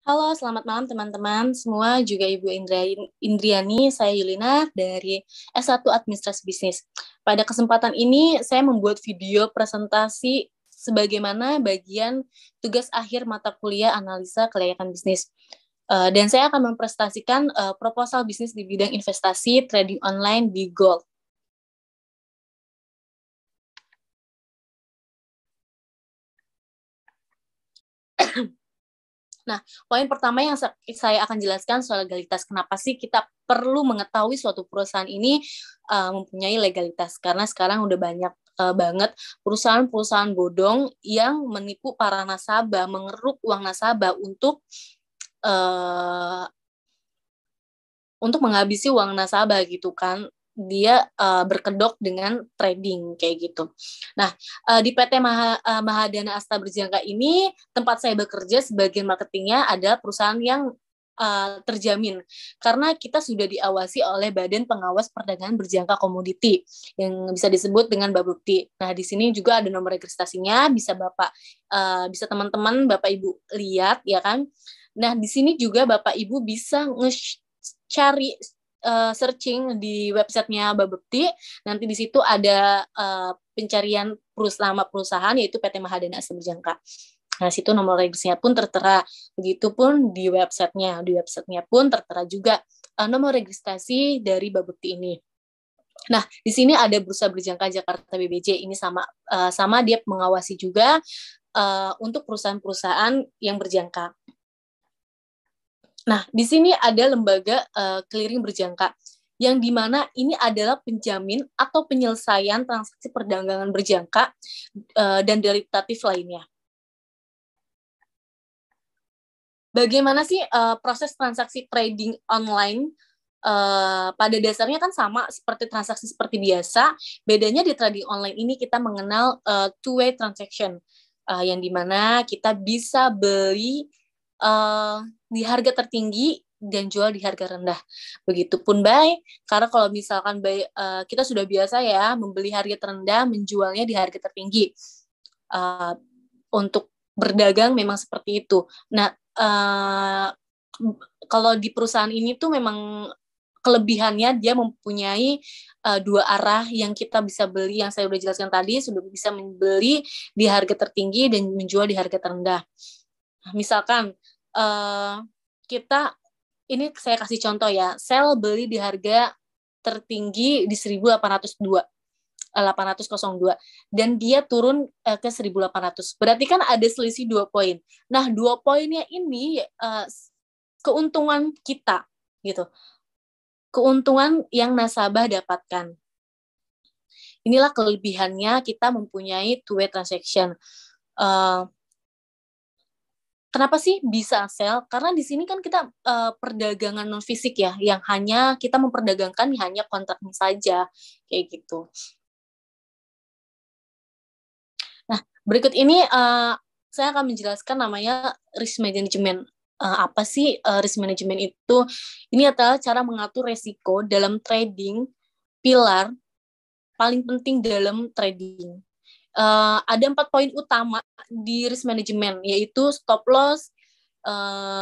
Halo, selamat malam teman-teman semua, juga Ibu Indriani, saya Yulina dari S1 Administrasi Bisnis. Pada kesempatan ini, saya membuat video presentasi sebagaimana bagian tugas akhir mata kuliah analisa kelayakan bisnis. Dan saya akan mempresentasikan proposal bisnis di bidang investasi trading online di Gold. Nah, poin pertama yang saya akan jelaskan soal legalitas. Kenapa sih kita perlu mengetahui suatu perusahaan ini mempunyai legalitas? Karena sekarang udah banyak banget perusahaan-perusahaan bodong yang menipu para nasabah, mengeruk uang nasabah untuk menghabisi uang nasabah gitu kan. Dia berkedok dengan trading kayak gitu. Nah, di PT Mahadana Asta Berjangka ini tempat saya bekerja sebagai marketingnya adalah perusahaan yang terjamin karena kita sudah diawasi oleh Badan Pengawas Perdagangan Berjangka Komoditi yang bisa disebut dengan Bapepti. Nah, di sini juga ada nomor registrasinya, bisa bisa teman-teman Bapak Ibu lihat ya kan. Nah, di sini juga Bapak Ibu bisa cari searching di websitenya Bapepti, nanti di situ ada pencarian nama perusahaan yaitu PT Mahadana Asta Berjangka. Nah, situ nomor registrasinya pun tertera. Begitupun di websitenya. Di websitenya pun tertera juga nomor registrasi dari Bapepti ini. Nah, di sini ada Bursa Berjangka Jakarta BBJ. Ini sama dia mengawasi juga untuk perusahaan-perusahaan yang berjangka. Nah, di sini ada lembaga clearing berjangka, yang dimana ini adalah penjamin atau penyelesaian transaksi perdagangan berjangka dan derivatif lainnya. Bagaimana sih proses transaksi trading online? Pada dasarnya kan sama seperti transaksi seperti biasa, bedanya di trading online ini kita mengenal two-way transaction, yang dimana kita bisa beli di harga tertinggi dan jual di harga rendah. Begitupun buy, karena kalau misalkan buy, kita sudah biasa ya membeli harga terendah, menjualnya di harga tertinggi. Untuk berdagang memang seperti itu. Nah, kalau di perusahaan ini tuh memang kelebihannya dia mempunyai dua arah yang kita bisa beli, yang saya udah jelaskan tadi, sudah bisa membeli di harga tertinggi dan menjual di harga terendah. Nah, misalkan kita, ini saya kasih contoh ya, sell beli di harga tertinggi di 1802 dan dia turun ke 1800. Berarti kan ada selisih 2 poin. Nah, 2 poinnya ini keuntungan kita gitu. Keuntungan yang nasabah dapatkan. Inilah kelebihannya kita mempunyai two-way transaction. Kenapa sih bisa sell? Karena di sini kan kita perdagangan non fisik ya, yang hanya kita memperdagangkan hanya kontraknya saja kayak gitu. Nah, berikut ini saya akan menjelaskan namanya risk management. Apa sih risk management itu? Ini adalah cara mengatur resiko dalam trading, pilar paling penting dalam trading. Ada 4 poin utama di risk management, yaitu stop loss,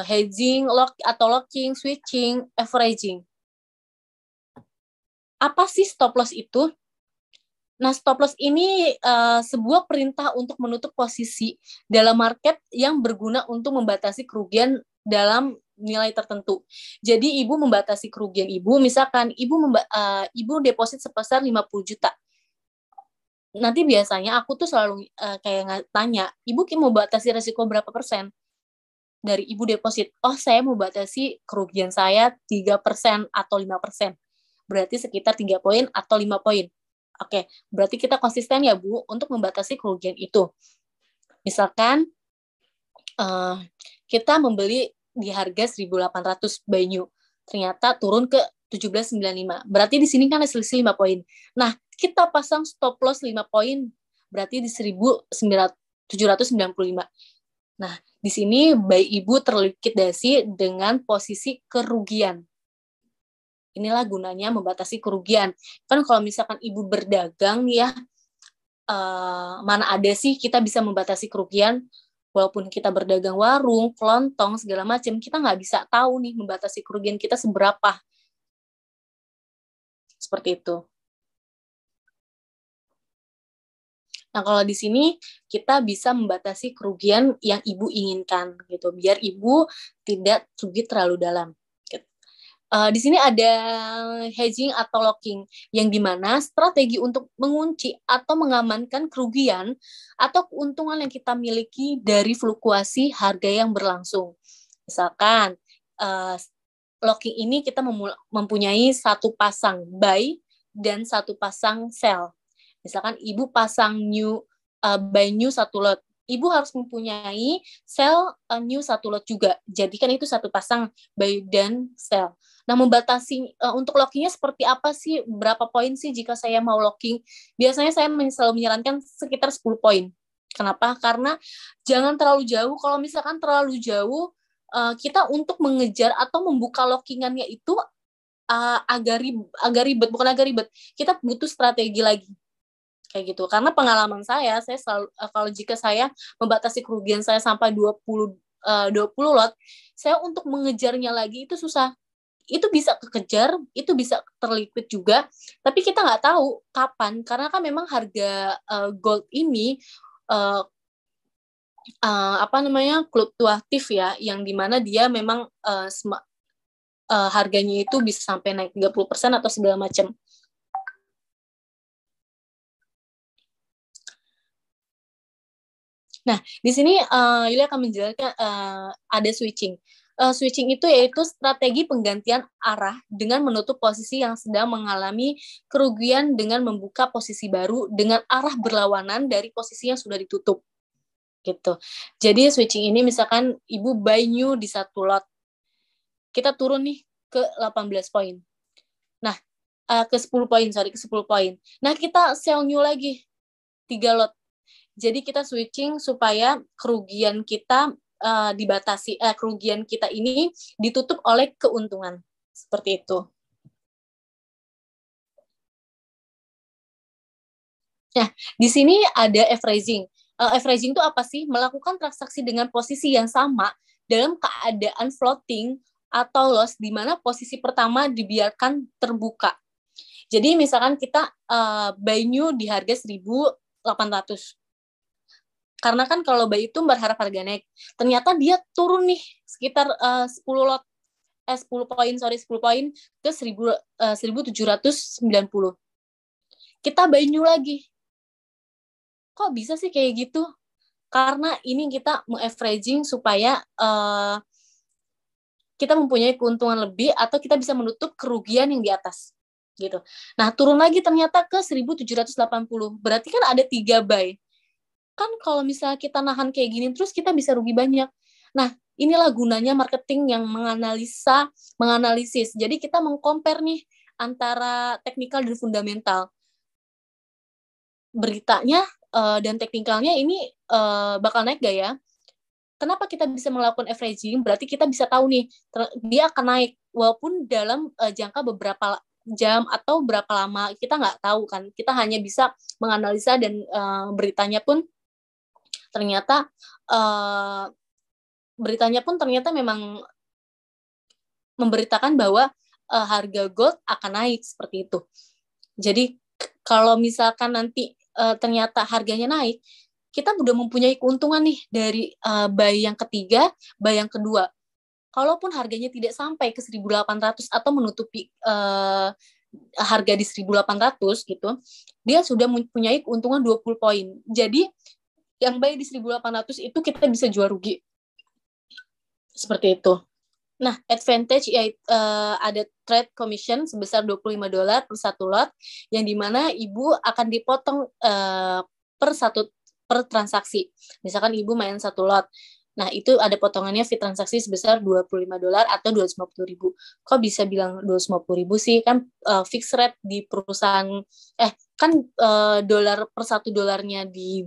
hedging, locking, switching, averaging. Apa sih stop loss itu? Nah, stop loss ini sebuah perintah untuk menutup posisi dalam market yang berguna untuk membatasi kerugian dalam nilai tertentu. Jadi, Ibu membatasi kerugian Ibu, misalkan Ibu deposit sebesar 50 juta. Nanti biasanya aku tuh selalu kayak tanya, Ibu mau batasi resiko berapa persen dari Ibu deposit? Oh, saya mau batasi kerugian saya 3% atau 5%. Berarti sekitar 3 poin atau 5 poin. Oke, berarti kita konsisten ya Bu untuk membatasi kerugian itu. Misalkan kita membeli di harga 1.800 buy new, ternyata turun ke 1795. Berarti di sini kan ada selisih 5 poin. Nah, kita pasang stop loss 5 poin, berarti di 1.795. Nah, di sini buy Ibu terlikuidasi dengan posisi kerugian. Inilah gunanya membatasi kerugian. Kan kalau misalkan Ibu berdagang ya, mana ada sih kita bisa membatasi kerugian? Walaupun kita berdagang warung, kelontong, segala macam, kita nggak bisa tahu nih membatasi kerugian kita seberapa. Seperti itu. Nah, kalau di sini kita bisa membatasi kerugian yang ibu inginkan, gitu, biar ibu tidak rugi terlalu dalam. Di sini ada hedging atau locking, yang dimana strategi untuk mengunci atau mengamankan kerugian atau keuntungan yang kita miliki dari fluktuasi harga yang berlangsung. Misalkan, locking ini kita mempunyai satu pasang buy dan satu pasang sell. Misalkan ibu pasang buy new satu lot, ibu harus mempunyai sell new satu lot juga. Jadi kan itu satu pasang buy dan sell. Nah, membatasi untuk lockingnya seperti apa sih? Berapa poin sih jika saya mau locking? Biasanya saya selalu menyarankan sekitar 10 poin. Kenapa? Karena jangan terlalu jauh. Kalau misalkan terlalu jauh, kita untuk mengejar atau membuka lockingannya itu agak ribet. Bukan agak ribet. Kita butuh strategi lagi. Kayak gitu. Karena pengalaman saya selalu, kalau jika saya membatasi kerugian saya sampai 20 lot, saya untuk mengejarnya lagi itu susah. Itu bisa kekejar, itu bisa terliquid juga, tapi kita nggak tahu kapan, karena kan memang harga gold ini fluktuatif ya, yang dimana dia memang harganya itu bisa sampai naik 30% atau segala macam. Nah, di sini Yulia akan menjelaskan ada switching. Switching itu yaitu strategi penggantian arah dengan menutup posisi yang sedang mengalami kerugian dengan membuka posisi baru dengan arah berlawanan dari posisi yang sudah ditutup. Gitu. Jadi switching ini misalkan ibu buy new di satu lot. Kita turun nih ke 18 poin. Nah, ke 10 poin. Nah, kita sell new lagi 3 lot. Jadi kita switching supaya kerugian kita dibatasi, kerugian kita ini ditutup oleh keuntungan. Seperti itu. Nah, di sini ada averaging. Averaging itu apa sih? Melakukan transaksi dengan posisi yang sama dalam keadaan floating atau loss, di mana posisi pertama dibiarkan terbuka. Jadi misalkan kita buy new di harga 1.800. Karena kan kalau buy itu berharap harga naik. Ternyata dia turun nih sekitar 10 poin ke 1.790. Kita buy new lagi. Kok bisa sih kayak gitu? Karena ini kita averaging supaya kita mempunyai keuntungan lebih atau kita bisa menutup kerugian yang di atas. Gitu. Nah, turun lagi ternyata ke 1.780. Berarti kan ada 3 buy. Kan kalau misalnya kita nahan kayak gini terus kita bisa rugi banyak. Nah, inilah gunanya marketing yang menganalisis. Jadi kita mengcompare nih antara teknikal dan fundamental. Beritanya dan teknikalnya ini bakal naik gak ya? Kenapa kita bisa melakukan averaging? Berarti kita bisa tahu nih, dia akan naik walaupun dalam jangka beberapa jam atau berapa lama, kita nggak tahu kan. Kita hanya bisa menganalisa dan beritanya pun ternyata memang memberitakan bahwa harga gold akan naik seperti itu. Jadi kalau misalkan nanti ternyata harganya naik, kita udah mempunyai keuntungan nih dari buy yang ketiga, buy yang kedua. Kalaupun harganya tidak sampai ke 1.800 atau menutupi harga di 1.800 gitu, dia sudah mempunyai keuntungan 20 poin. Jadi yang buy di 1.800 itu kita bisa jual rugi. Seperti itu. Nah, advantage yaitu ada trade commission sebesar $25 per satu lot, yang dimana ibu akan dipotong per transaksi. Misalkan ibu main satu lot. Nah, itu ada potongannya fee transaksi sebesar $25 atau 250.000. Kok bisa bilang 250.000 sih? Kan fixed rate di perusahaan kan dolar per $1 di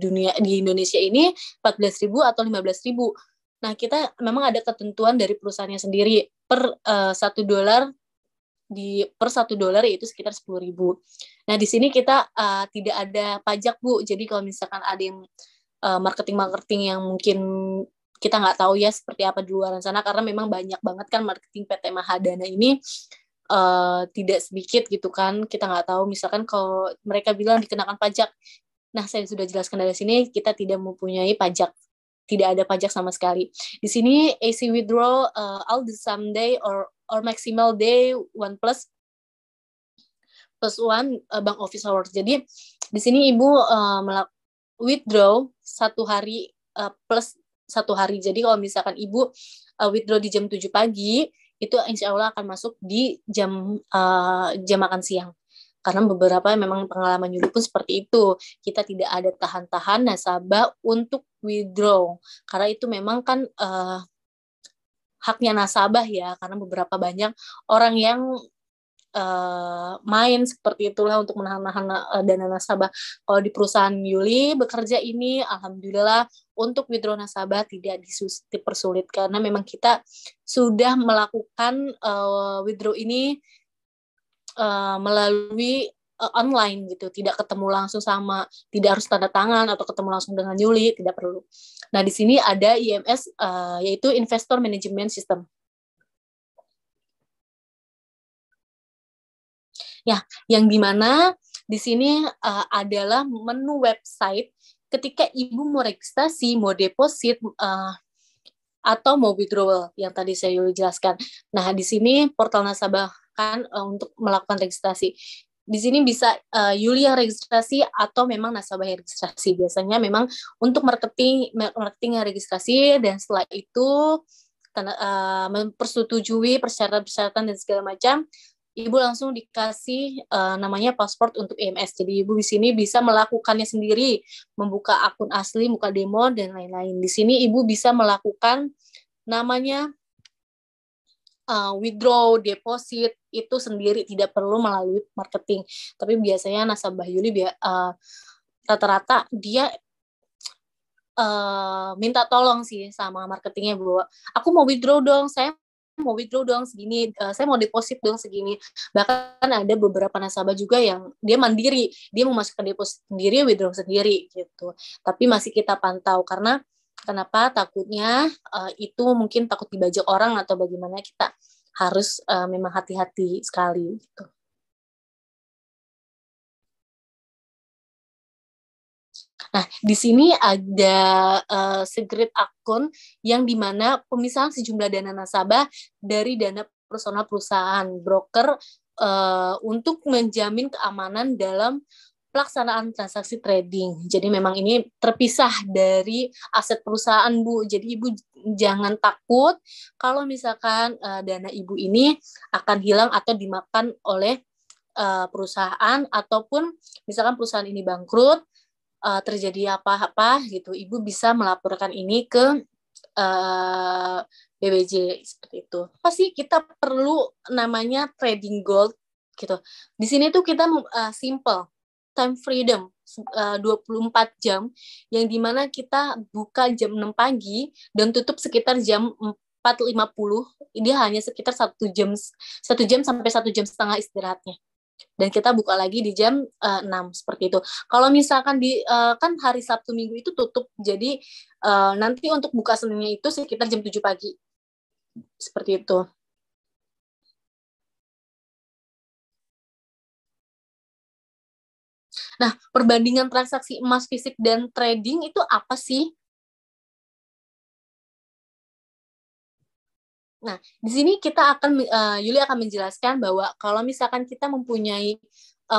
Indonesia ini 14.000 atau 15.000. Nah, kita memang ada ketentuan dari perusahaannya sendiri per $1 per $1 yaitu sekitar 10.000. Nah, di sini kita tidak ada pajak, Bu. Jadi kalau misalkan ada yang marketing-marketing yang mungkin kita nggak tahu ya seperti apa di luar sana, karena memang banyak banget kan marketing PT Mahadana ini, tidak sedikit gitu kan. Kita nggak tahu misalkan kalau mereka bilang dikenakan pajak. Nah, saya sudah jelaskan dari sini, kita tidak mempunyai pajak. Tidak ada pajak sama sekali. Di sini AC withdraw all the sum day or maximal day 1 plus 1 bank office hours. Jadi di sini Ibu withdraw 1 hari plus 1 hari. Jadi kalau misalkan Ibu withdraw di jam 7 pagi, itu insya Allah akan masuk di jam makan siang. Karena beberapa memang pengalaman Yuli pun seperti itu. Kita tidak ada tahan-tahan nasabah untuk withdraw. Karena itu memang kan haknya nasabah ya. Karena beberapa banyak orang yang main seperti itulah untuk menahan-nahan dana nasabah. Kalau di perusahaan Yuli bekerja ini, alhamdulillah untuk withdraw nasabah tidak dipersulit karena memang kita sudah melakukan withdraw ini melalui online gitu, tidak ketemu langsung tidak harus tanda tangan atau ketemu langsung dengan Yuli, tidak perlu. Nah, di sini ada IMS, yaitu Investor Management System. Ya, yang dimana di sini adalah menu website ketika Ibu mau registrasi, mau deposit, atau mau withdrawal yang tadi saya jelaskan. Nah, di sini portal nasabah kan untuk melakukan registrasi. Di sini bisa Yuli yang registrasi atau memang nasabah yang registrasi. Biasanya memang untuk marketing yang registrasi, dan setelah itu mempersetujui persyaratan-persyaratan dan segala macam, Ibu langsung dikasih namanya paspor untuk EMS. Jadi Ibu di sini bisa melakukannya sendiri, membuka akun asli, buka demo, dan lain-lain. Di sini Ibu bisa melakukan namanya withdraw, deposit, itu sendiri, tidak perlu melalui marketing. Tapi biasanya nasabah Yuli rata-rata dia minta tolong sih sama marketingnya, bahwa aku mau withdraw dong, saya mau withdraw dong segini, saya mau deposit dong segini. Bahkan ada beberapa nasabah juga yang dia mandiri, dia memasukkan deposit sendiri, withdraw sendiri gitu. Tapi masih kita pantau, karena kenapa? Takutnya itu mungkin takut dibajak orang atau bagaimana, kita harus memang hati-hati sekali gitu. Nah, di sini ada segrid akun yang dimana pemisahan sejumlah dana nasabah dari dana personal perusahaan broker untuk menjamin keamanan dalam pelaksanaan transaksi trading. Jadi memang ini terpisah dari aset perusahaan, Bu. Jadi Ibu jangan takut kalau misalkan dana Ibu ini akan hilang atau dimakan oleh perusahaan, ataupun misalkan perusahaan ini bangkrut, terjadi apa-apa gitu, Ibu bisa melaporkan ini ke BBJ seperti itu. Pasti kita perlu namanya trading gold gitu. Di sini tuh kita simple, time freedom 24 jam, yang dimana kita buka jam 6 pagi dan tutup sekitar jam 4.50. Dia hanya sekitar 1 jam sampai 1,5 jam istirahatnya. Dan kita buka lagi di jam 6 seperti itu. Kalau misalkan kan hari Sabtu Minggu itu tutup, jadi nanti untuk buka Seninnya itu sekitar jam 7 pagi. Seperti itu. Nah, perbandingan transaksi emas fisik dan trading itu apa sih? Nah, di sini Yuli akan menjelaskan bahwa kalau misalkan kita mempunyai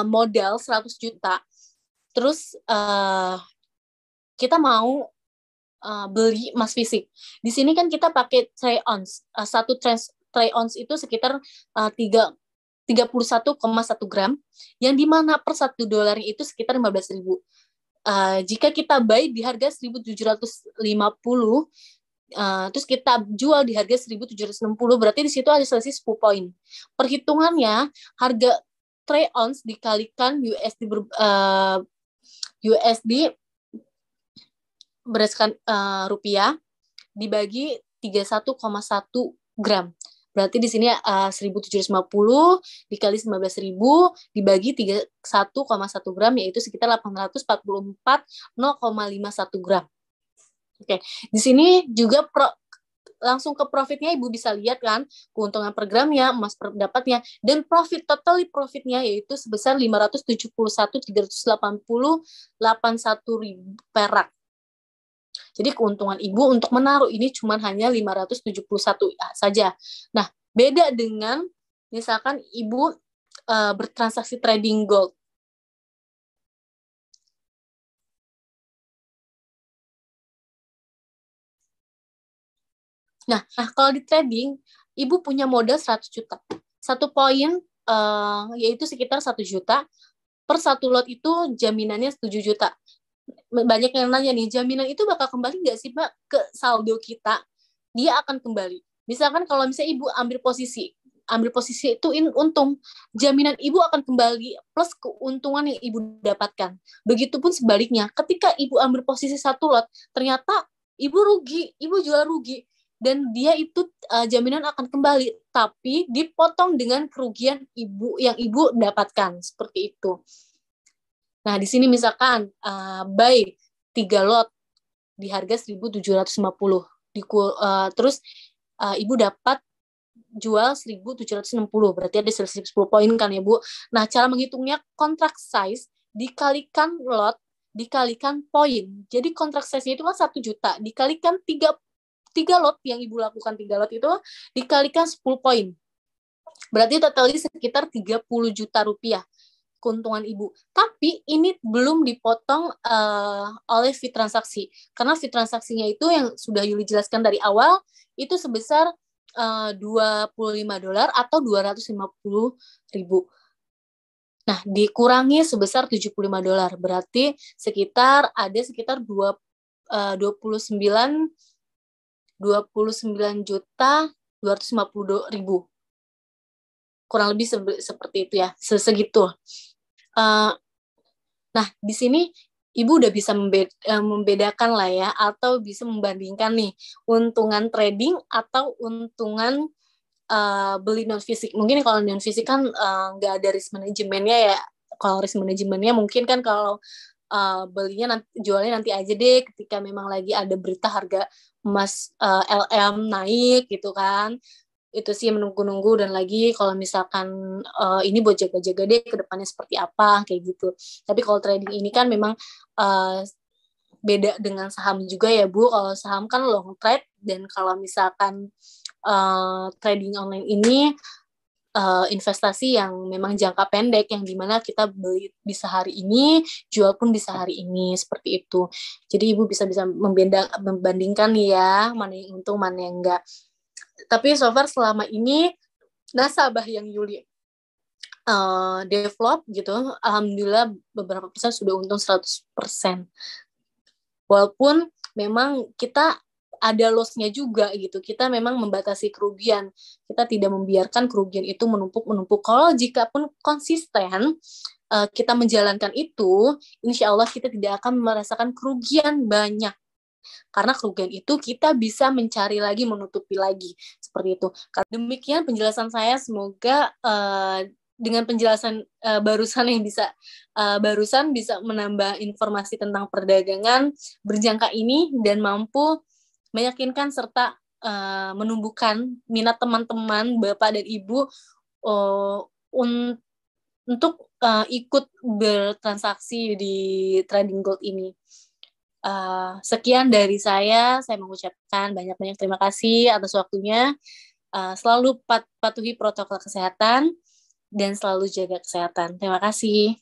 modal 100 juta, terus kita mau beli emas fisik. Di sini kan kita pakai troy ounce. Satu troy ounce itu sekitar 31,1 gram, yang dimana per $1 itu sekitar 15.000. Jika kita buy di harga 1.750, terus kita jual di harga 1.760, berarti di situ ada selisih 10 poin. Perhitungannya, harga troy ounce dikalikan USD berdasarkan rupiah dibagi 31,1 gram. Berarti di sini 1.750 dikali 19.000 dibagi 31,1 gram, yaitu sekitar 844,051 gram. Oke, di sini juga langsung ke profitnya Ibu bisa lihat kan, keuntungan per gramnya, emas per dapatnya, dan profitnya yaitu sebesar 571.380,81 perak. Jadi keuntungan Ibu untuk menaruh ini cuma hanya 571 saja. Nah, beda dengan misalkan Ibu bertransaksi trading gold. Nah, kalau di trading, Ibu punya modal 100 juta. Satu poin yaitu sekitar 1 juta. Per satu lot itu jaminannya 7 juta. Banyak yang nanya nih, jaminan itu bakal kembali nggak sih, Mbak, ke saldo kita? Dia akan kembali. Misalkan kalau misalnya Ibu ambil posisi itu untung, jaminan Ibu akan kembali plus keuntungan yang Ibu dapatkan. Begitupun sebaliknya, ketika Ibu ambil posisi satu lot, ternyata Ibu rugi, Ibu jual rugi, dan dia itu jaminan akan kembali, tapi dipotong dengan kerugian Ibu yang Ibu dapatkan, seperti itu. Nah, di sini misalkan buy 3 lot di harga 1.750, terus Ibu dapat jual 1.760, berarti ada 10 poin kan ya, Bu. Nah, cara menghitungnya kontrak size dikalikan lot dikalikan poin. Jadi kontrak size-nya itu kan 1 juta dikalikan 3 lot yang Ibu lakukan, 3 lot itu dikalikan 10 poin. Berarti totalnya sekitar 30 juta rupiah keuntungan Ibu. Tapi ini belum dipotong oleh fee transaksi. Karena fee transaksinya itu yang sudah Yuli jelaskan dari awal, itu sebesar $25 atau 250.000. Nah, dikurangi sebesar $75. Berarti ada sekitar 29 juta 250.000. Kurang lebih seperti itu ya, segitu. Nah, di sini Ibu udah bisa membedakan lah ya, atau bisa membandingkan nih untungan trading atau untungan beli non fisik. Mungkin kalau non fisik kan nggak ada risk manajemennya ya. Kalau risk manajemennya mungkin kan kalau belinya jualnya nanti aja deh ketika memang lagi ada berita harga emas LM naik gitu kan. Itu sih menunggu-nunggu, dan lagi kalau misalkan ini buat jaga-jaga deh ke depannya seperti apa kayak gitu. Tapi kalau trading ini kan memang beda dengan saham juga ya, Bu. Kalau saham kan long trade, dan kalau misalkan trading online ini investasi yang memang jangka pendek, yang dimana kita beli bisa hari ini, jual pun bisa hari ini, seperti itu. Jadi Ibu bisa membandingkan nih ya, mana yang untung, mana yang enggak. Tapi so far selama ini nasabah yang Yuli develop gitu, alhamdulillah beberapa persen sudah untung 100%. Walaupun memang kita ada loss-nya juga gitu. Kita memang membatasi kerugian. Kita tidak membiarkan kerugian itu menumpuk-menumpuk. Kalau jika pun konsisten kita menjalankan itu, insya Allah kita tidak akan merasakan kerugian banyak. Karena kerugian itu kita bisa mencari lagi, menutupi lagi. Seperti itu. Demikian penjelasan saya. Semoga dengan penjelasan barusan bisa menambah informasi tentang perdagangan berjangka ini, dan mampu meyakinkan serta menumbuhkan minat teman-teman, Bapak dan Ibu untuk ikut bertransaksi di trading gold ini. Sekian dari saya mengucapkan banyak-banyak terima kasih atas waktunya. Selalu patuhi protokol kesehatan dan selalu jaga kesehatan. Terima kasih.